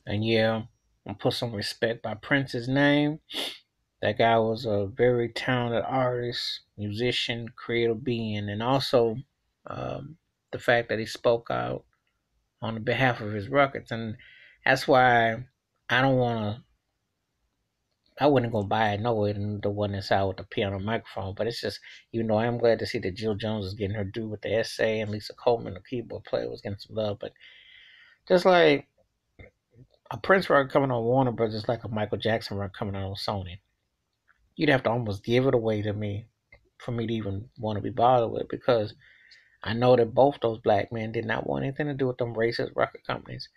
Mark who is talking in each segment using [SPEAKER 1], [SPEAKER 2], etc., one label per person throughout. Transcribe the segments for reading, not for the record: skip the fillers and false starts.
[SPEAKER 1] And yeah, I'm put some respect by Prince's name. That guy was a very talented artist, musician, creative being, and also um, the fact that he spoke out on the behalf of his records, and that's why I don't want to. I wouldn't go buy it, no, it the one that's out with the piano microphone. But it's just, I'm glad to see that Jill Jones is getting her due with the essay, and Lisa Coleman, the keyboard player, was getting some love. But just like a Prince record coming on Warner Brothers, like a Michael Jackson record coming out on Sony, you'd have to almost give it away to me for me to even want to be bothered with, because I know that both those black men did not want anything to do with them racist record companies.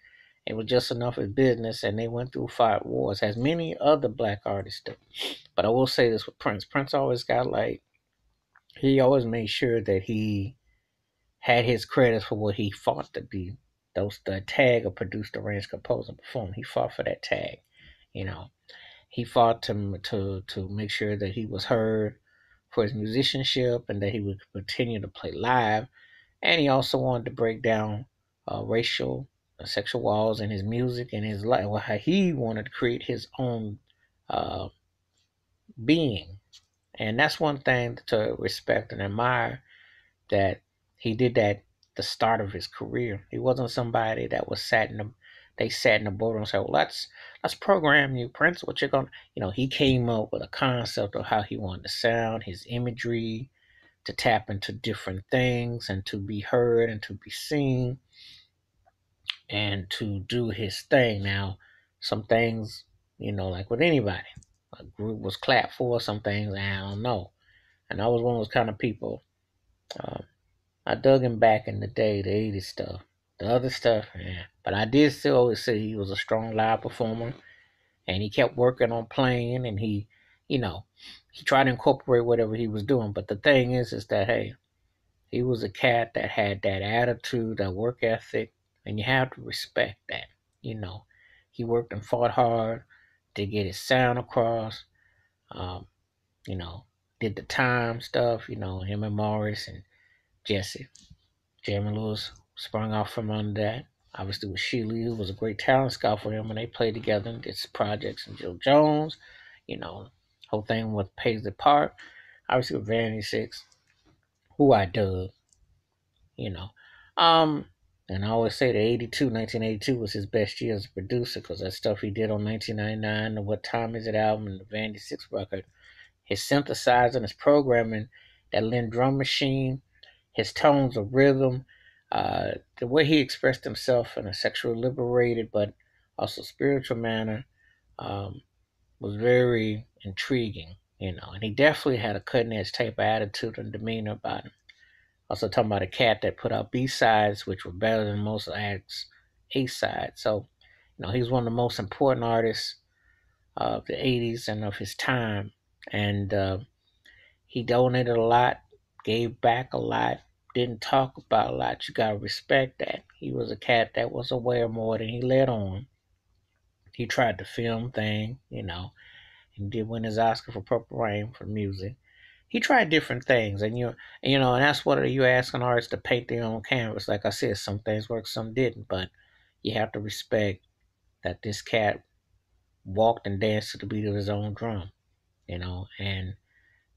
[SPEAKER 1] It was just enough as business, and they went through 5 wars, as many other black artists do. But I will say this with Prince. Prince always got like, he always made sure that he had his credits for what he fought to be. The tag of producer, arranged, composer, and performer. He fought for that tag. You know, he fought to make sure that he was heard for his musicianship and that he would continue to play live. And he also wanted to break down racial sexual walls in his music and his life. Well, how he wanted to create his own uh, being. And that's one thing to respect and admire, that he did that at the start of his career. He wasn't somebody that was they sat in the boardroom and said, well, let's program you, Prince, what you're gonna, he came up with a concept of how he wanted to sound, his imagery, to tap into different things and to be heard and to be seen and to do his thing. Now, some things, like with anybody, a group was clapped for, some things, I don't know. And I was one of those kind of people. Um, I dug him back in the day, the 80s stuff. The other stuff, yeah. But I did still always say he was a strong live performer, and he kept working on playing, and you know, he tried to incorporate whatever he was doing. But the thing is that, hey, he was a cat that had that attitude, that work ethic, and you have to respect that. You know, he worked and fought hard to get his sound across. Um, you know, did the time stuff. Him and Morris and Jesse. Jeremy Lewis sprung off from under that. Obviously, with Sheila, who was a great talent scout for him, and they played together and did some projects. And Jill Jones, you know, whole thing with Paisley Park. Obviously, with Vanity Six, who I dug, you know. Um, and I always say that 1982 was his best year as a producer, because that stuff he did on 1999, the What Time Is It album, and the Vanity Six record, his synthesizer and his programming, that Lynn drum machine, his tones of rhythm, the way he expressed himself in a sexually liberated but also spiritual manner, um, was very intriguing, and he definitely had a cutting edge type of attitude and demeanor about him. Also talking about a cat that put out B sides which were better than most acts A sides. So, he was one of the most important artists of the 80s and of his time. And he donated a lot, gave back a lot, didn't talk about a lot. You gotta respect that. He was a cat that was aware more than he let on. He tried to film thing, and did win his Oscar for Purple Rain for music. He tried different things, and that's what you ask an artist to paint their own canvas. Like I said, some things worked, some didn't, but you have to respect that this cat walked and danced to the beat of his own drum, and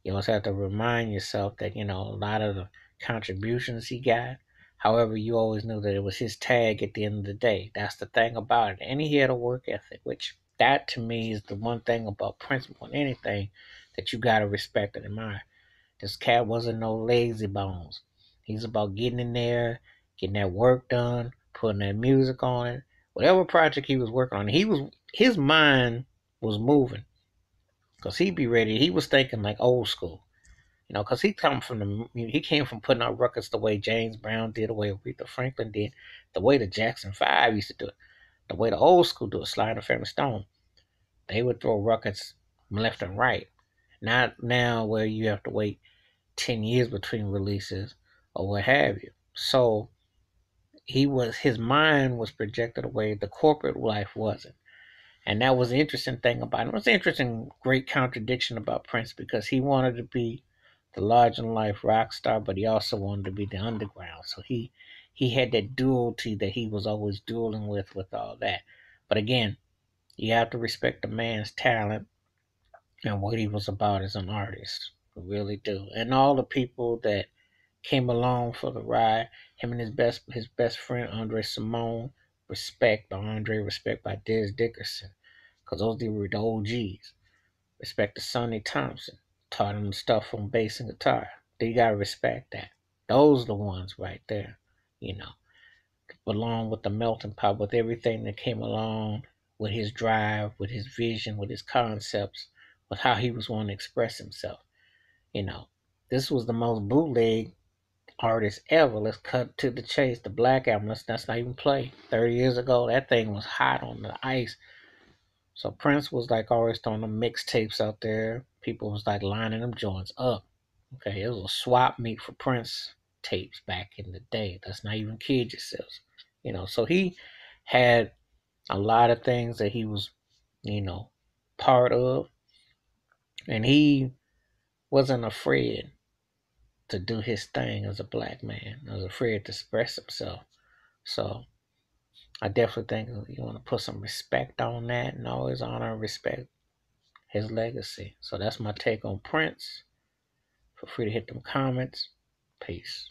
[SPEAKER 1] you also have to remind yourself that, a lot of the contributions he got, however, you always knew that it was his tag at the end of the day. That's the thing about it. And he had a work ethic, which that to me is the one thing about Prince more than anything that you got to respect and admire. This cat wasn't no lazy bones. He's about getting in there, getting that work done, putting that music on it. Whatever project he was working on, his mind was moving, because he'd be ready. He was thinking like old school. Because he came from putting out records the way James Brown did, the way Aretha Franklin did, the way the Jackson Five used to do it, the way the old school do it, Sly and the Family Stone. They would throw records left and right. Not now where you have to wait 10 years between releases or what have you. So his mind was projected away. The corporate life wasn't. And that was the interesting thing about him. It was an interesting, great contradiction about Prince, because he wanted to be the large in life rock star, but he also wanted to be the underground. So he had that duality that he was always dueling with all that. But again, you have to respect the man's talent and what he was about as an artist. You really do. And all the people that came along for the ride, him and his best friend Andre Simone, respect by Andre, respect by Dez Dickerson. Because those were the OGs. Respect to Sonny Thompson. Taught him stuff on bass and guitar. You gotta respect that. Those are the ones right there. You know, along with the melting pot, with everything that came along, with his drive, with his vision, with his concepts, with how he was wanting to express himself. You know, this was the most bootleg artist ever. Let's cut to the chase. The Black Album. That's not even play. 30 years ago, that thing was hot on the ice. So Prince was like always throwing them mixtapes out there. People was like lining them joints up. Okay, it was a swap meet for Prince tapes back in the day. Let's not even kid yourselves. So he had a lot of things that he was, you know, part of, and he wasn't afraid to do his thing as a black man. I was afraid to express himself. So I definitely think you want to put some respect on that and always honor and respect his legacy. So that's my take on Prince. Feel free to hit them comments. Peace.